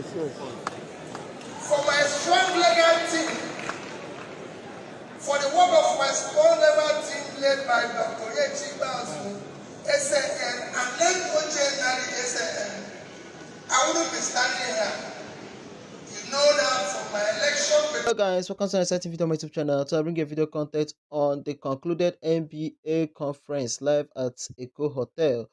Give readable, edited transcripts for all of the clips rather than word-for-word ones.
For my strong legal team, for the work of my strong legal team led by Dr. Yechi Basu, SAN, and led Ojenari SAN, I wouldn't be standing here. You know that from my election. Hello guys, welcome to an exciting video on my YouTube channel. So I bring a video content on the concluded NBA conference live at Atiku Hotel,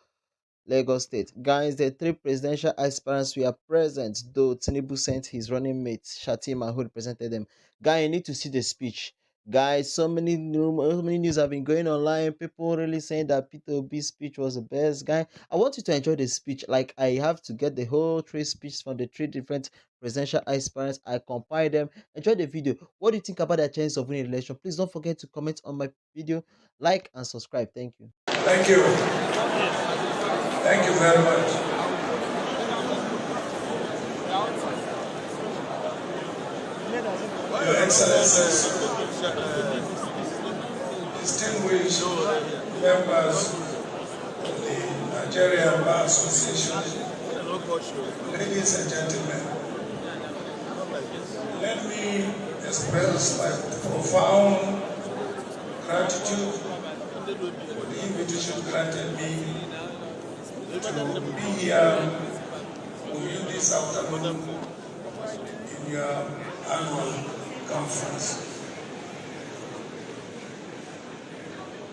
Lagos State. Guys, the three presidential aspirants were present, though Tinubu sent his running mate, Shattima, who represented them. Guys, you need to see the speech. Guys, so many news have been going online. People really saying that Peter Obi's speech was the best. Guy, I want you to enjoy the speech. Like, I have to get the whole three speeches from the three different presidential aspirants. I compile them. Enjoy the video. What do you think about their chances of winning the election? Please don't forget to comment on my video, like, and subscribe. Thank you. Thank you. Thank you very much. Your Excellencies, distinguished members of the Nigerian Bar Association, ladies and gentlemen, let me express my profound gratitude for the invitation granted me to be here with you this afternoon in your annual conference.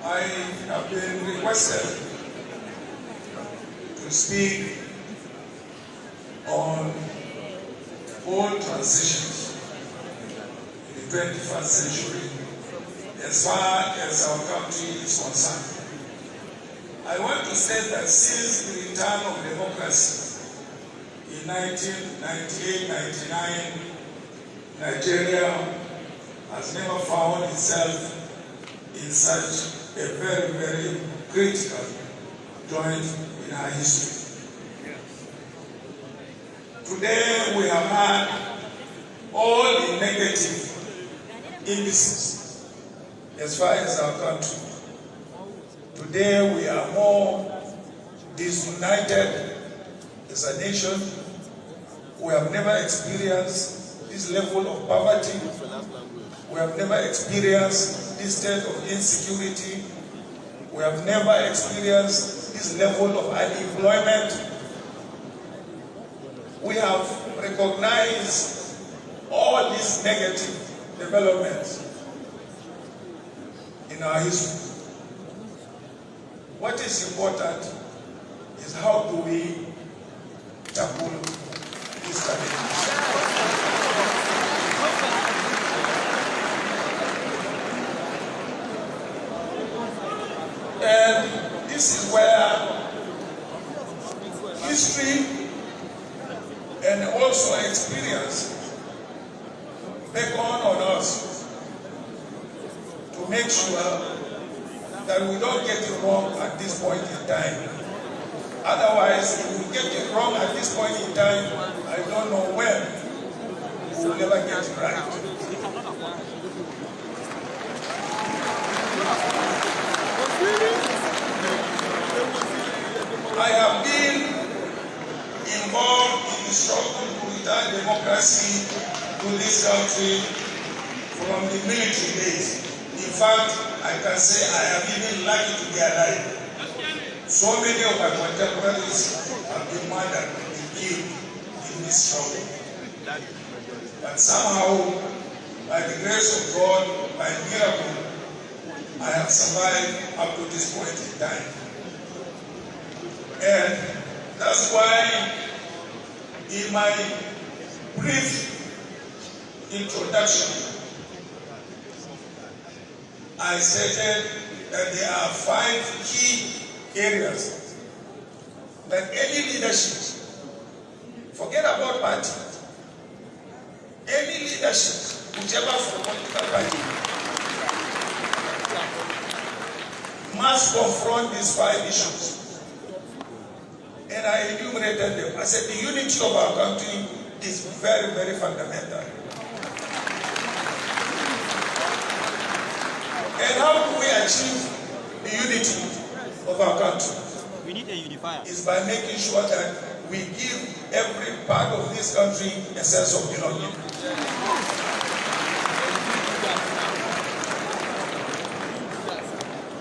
I have been requested to speak on all transitions in the 21st century as far as our country is concerned. I want to say that since the return of democracy in 1998-99, Nigeria has never found itself in such a very, very critical joint in our history. Today we have had all the negative indices as far as our country. Today we are more disunited as a nation. We have never experienced this level of poverty. We have never experienced this state of insecurity. We have never experienced this level of unemployment. We have recognized all these negative developments in our history. What is important is how do we tackle these challenges. And this is where history and also experience beckon on us to make sure that we don't get it wrong at this point in time. Otherwise, if we get it wrong at this point in time, I don't know when we will never get it right. I have been involved in the struggle to return democracy to this country from the military days. In fact, I can say I am even lucky to be alive. So many of my contemporaries have been murdered and killed in this struggle. But somehow, by the grace of God, by miracle, I have survived up to this point in time. And that's why in my brief introduction, I stated that there are 5 key areas that any leadership, forget about party, any leadership, whichever political party, must confront these 5 issues. And I enumerated them. I said the unity of our country is very, very fundamental. And how do we achieve the unity of our country? We need a unifier. Is by making sure that we give every part of this country a sense of belonging.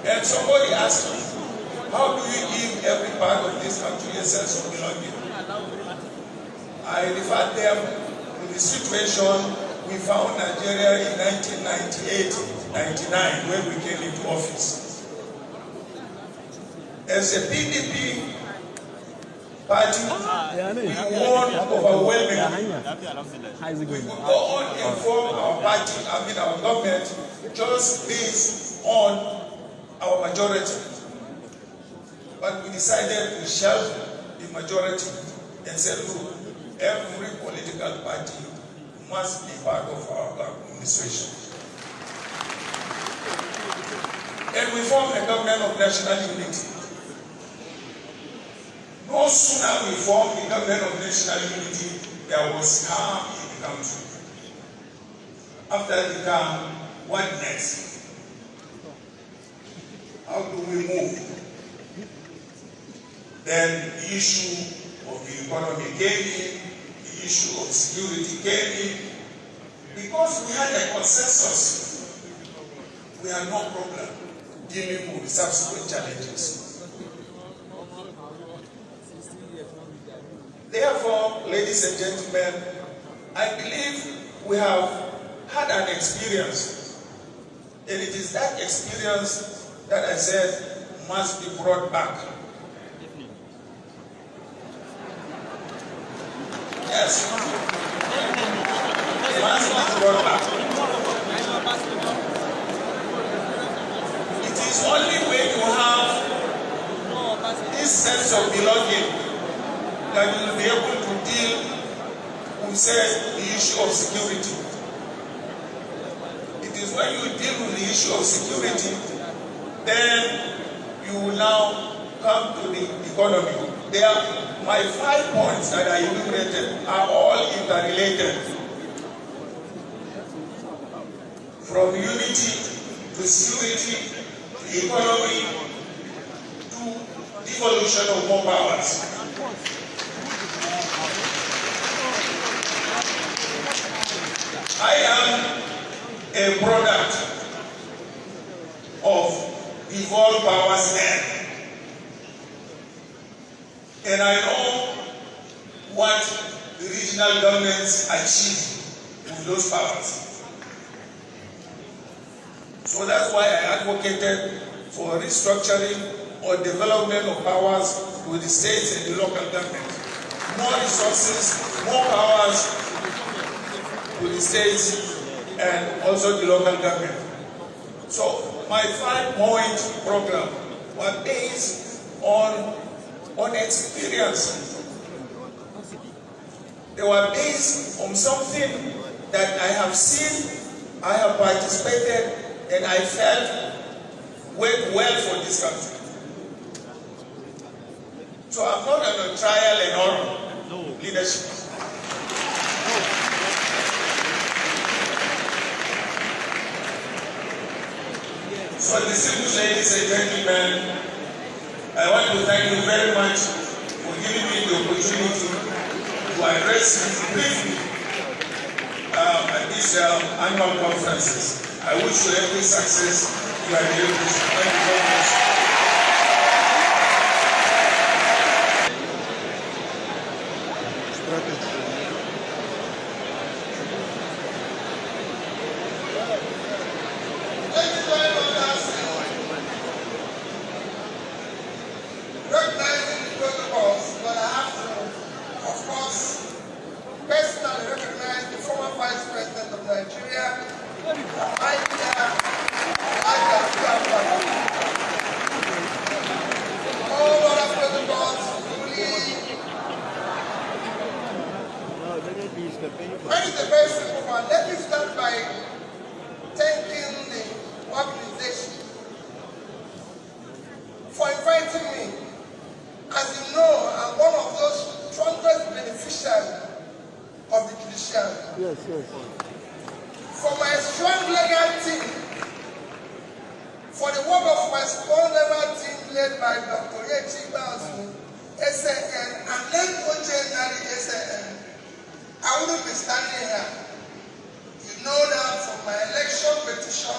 And somebody asked me, how do you give every part of this country a sense of belonging? I referred them to the situation we found Nigeria in 1998-99 when we came into office. As a PDP party, we won overwhelmingly. We could go on and form our party, our government, just based on our majority. But we decided to shelve the majority and said, look, every political party must be part of our administration. And we formed a government of national unity. No sooner we formed the government of national unity, there was calm in the country. After the calm, what next? How do we move? Then the issue of the economy came in, the issue of security came in. Because we had a consensus, we had no problem dealing with subsequent challenges. Therefore, ladies and gentlemen, I believe we have had an experience, and it is that experience that I said must be brought back. Yes. It must be brought back. It is only when you have this sense of belonging that you will be able to deal with, say, the issue of security. It is when you deal with the issue of security, then you will now come to the economy. My 5 points that I enumerated are all interrelated. From unity to security to economy to devolution of more powers. I am a product of devolved powers then. And I know what the regional governments achieved with those powers. So that's why I advocated for restructuring or development of powers to the states and the local government. More resources, more powers to the states and also the local government. So my 5-point program was based on experience. They were based on something that I have seen, I have participated, and I felt worked well for this country. So I'm not on a trial and error leadership. So distinguished ladies and gentlemen, I want to thank you very much for giving me the opportunity to address you briefly at these annual conferences. I wish you every success you are able to. Thank you very much. Recognizing the protocols, but I have to, of course, personally recognize the former Vice President of Nigeria, all other protocols fully. When is the very simple one? Let me start by thanking the organization for inviting me. As you know, I'm one of those strongest beneficiaries of the judiciary. Yes. For my strong legal team, for the work of my strong legal team led by Dr. Atiku SAN, and let OJ SAN, I wouldn't be standing here. You know that from my election petition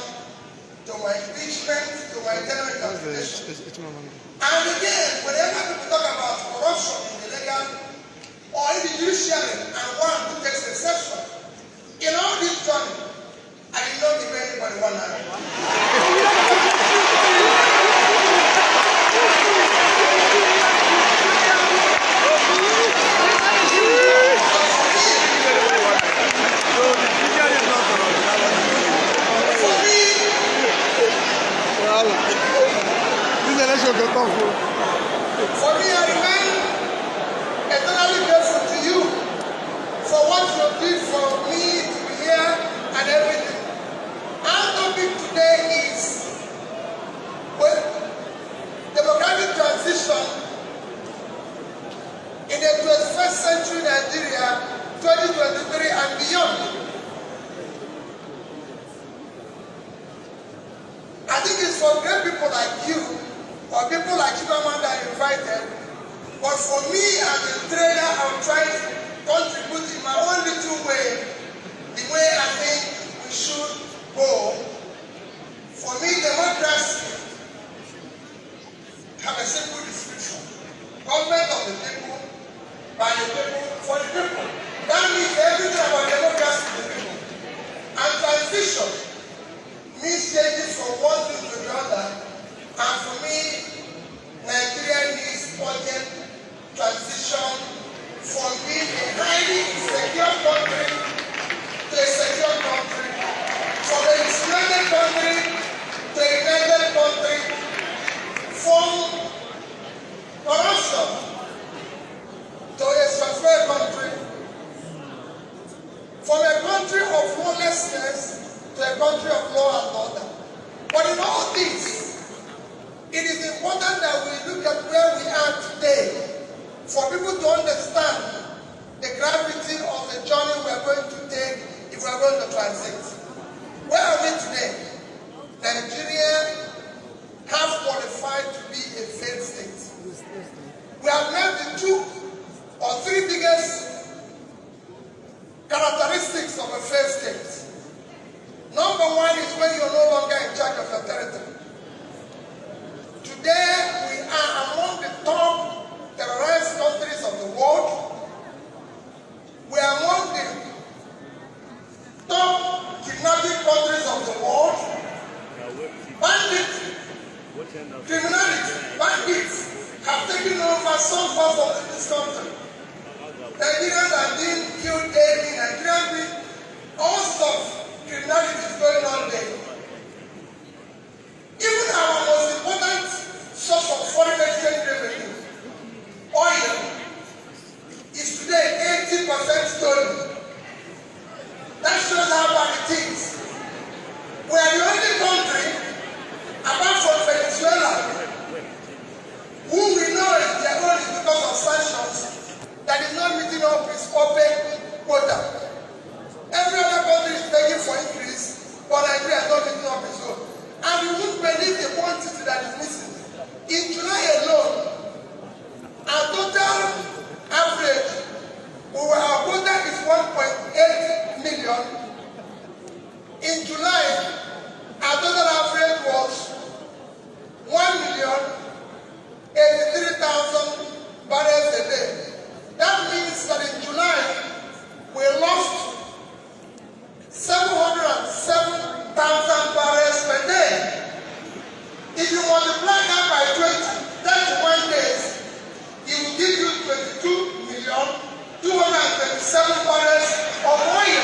to my impeachment to my tenure application. And again, whenever people talk about corruption in the legal or in the judiciary, and one who takes exception, in all this journey, I did not give anybody one naira. For me, I remain eternally grateful to you for what you did for me to be here and everything. Our topic today is democratic transition in the 21st century Nigeria, 2023 and beyond. I think it's for great people like you or people like Chimamanda invited, but for me as a trader, I'm trying to contribute in my own little way, the way I think we should go. For me, democracy have a simple description. Government of the people, by the people, for the people. That means everything about democracy to the people. And transition means changing from one thing to the other. And for me, Nigeria needs urgent transition from being a highly insecure country to a secure country, from a disunited country to a united country, from corruption to a transparent country, from a country of lawlessness to a country of law and order. But in all this, it is important that we look at where we are today for people to understand the gravity of the journey we are going to take if we are going to transit. Where are we today? Nigeria have qualified to be a failed state. We have met the two or three biggest characteristics of a failed state. Number one is when you're no longer in charge of your territory. Today, we are among the top terrorized countries of the world. We are among the top kidnapping countries of the world. Bandits, criminality, bandits have taken over some parts of this country. Nigerians are being killed daily. Nigerians all sorts of criminality is going on daily. Even our most important source of foreign exchange revenue, oil, is today 80% stolen. That shows how bad it is. We are the only country, apart from Venezuela, who we know is their own is because of sanctions, that is not meeting up with OPEC quota. Every other country is begging for increase, but Nigeria is not meeting up its own. And you won't believe the quantity that is missing. In July alone, our total average, our quota is 1.8 million. In July, our total average was 1,083,000 barrels a day. That means that in July, we lost 707,000 barrels per day. If you multiply that by 31 days, it will give you 22,227 barrels of oil.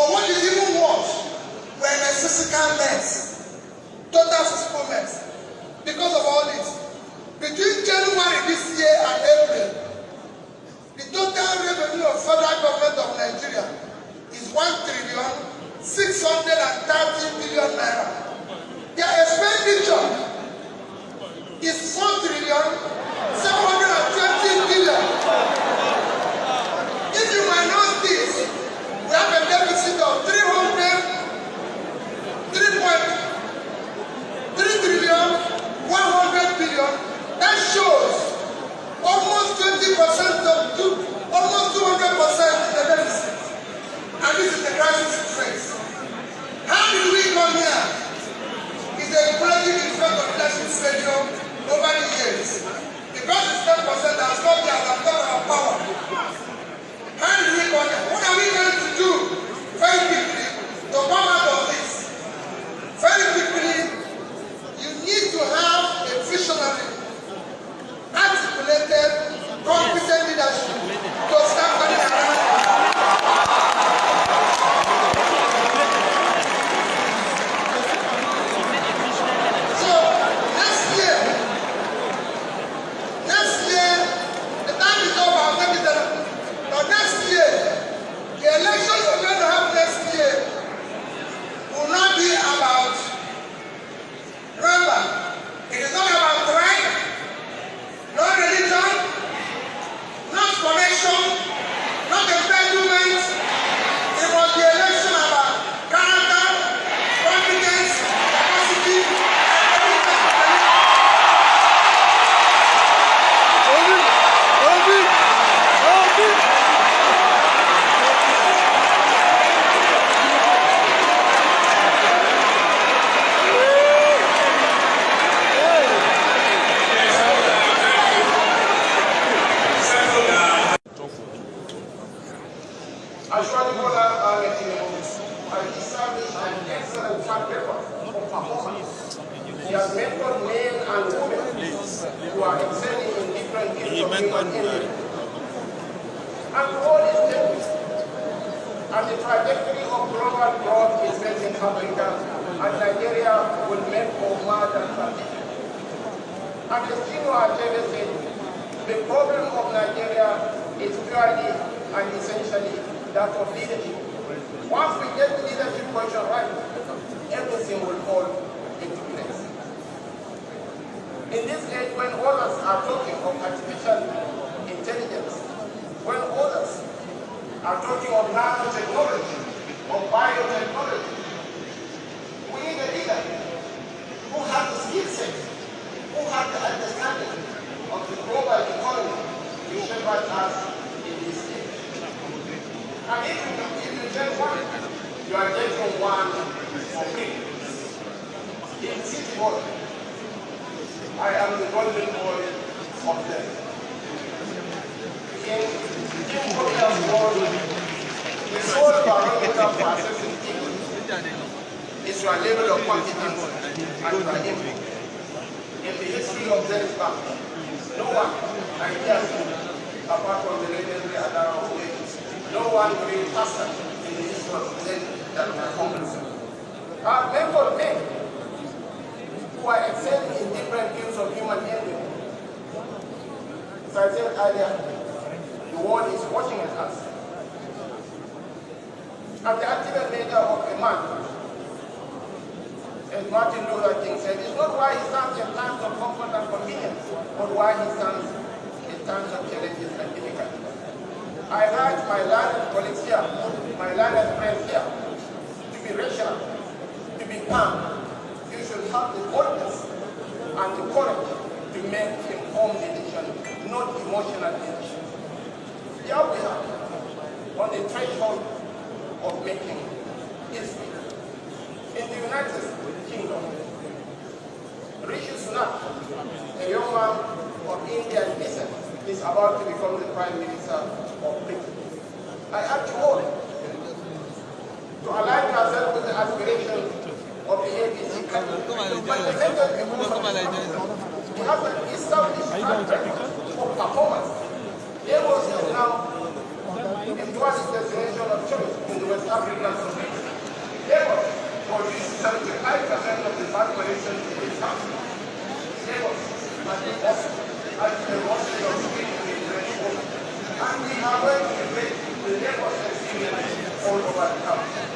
But what is even worse, we're in a physical mess, total physical mess, because of all this. Between January this year and April, the total revenue of federal government of Nigeria is 1,630,000,000,000 naira. Their expenditure is 4,720,000,000,000. If you minus this, we have a deficit of 3,100,000,000,000. That shows almost 20% of almost 200% in the deficit. And this is the crisis we face. How did we come here? It's the cumulative effect of leadership failure over the years. Because it's 10% has not been as a of power. How did we come here? What are we going to do very quickly to come out of this? Very quickly, you need to have a visionary, articulated, competent leadership to start turning around. So next year, the time is over. I'll take it down. But next year, the elections we're going to have next year will not be about. Remember, it is not about tribe, no religion, not connection, not entitlement. It was the election about character, competence, capacity, and Tinubu has established an excellent track record of performance. He has mentored men and women who are excelling in different fields of human endeavor. And all is changing. And the trajectory of global growth is facing Africa, and Nigeria will make for more than transition. And as Tino Achebe said, the problem of Nigeria is purely and essentially that of leadership. Once we get the leadership question right, everything will fall into place. In this age, when others are talking of artificial intelligence, when others are talking of nanotechnology, of biotechnology, we need a leader who has the skill set, who has the understanding of the global economy to shepherd us in this age. And if you get one, you are getting one for free. In City Boy, I am the golden boy of them. In Jim Corbin's world, the sole barometer for assessing people is your level of competence and your input. In the history of Zen's Bank, no one, I guess, apart from the legendary Adara Owe, no one great pastor in the history of Zen that performance. Our mentor men who are excelling in different fields of human endeavor. As I said earlier, the world is watching at us. And the ultimate measure of a man, as Martin Luther King said, is not why he stands in times of comfort and convenience, but why he stands in times of challenges and difficulties. I urge my learned colleagues here, my learned friends here, to be rational, to be calm. You should have the boldness and the courage to make informed decisions, not emotional decisions. Here we are, on the threshold of making history. In the United Kingdom, Rishi Sunak, a young man of Indian descent, is about to become the Prime Minister of Britain. I urge you all to align yourself with the aspirations of the ABC. But the method he has an established track record of performance. Lagos is now a tourist destination of choice in the West African operation in this house. Neighbors, and the office, and the worship of the and we are going to make the neighbors experience all over the country.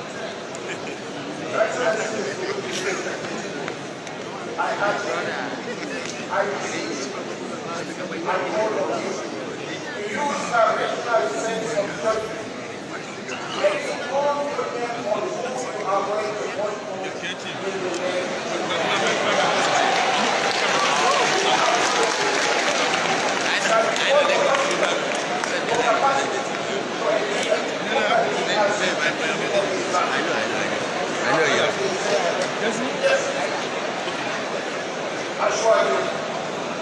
Your Excellency, I have I receive, I call on you to use that rational sense of judgment. Let it all depend on who you are going to vote for in the name I know you. I assure you,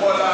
Bola,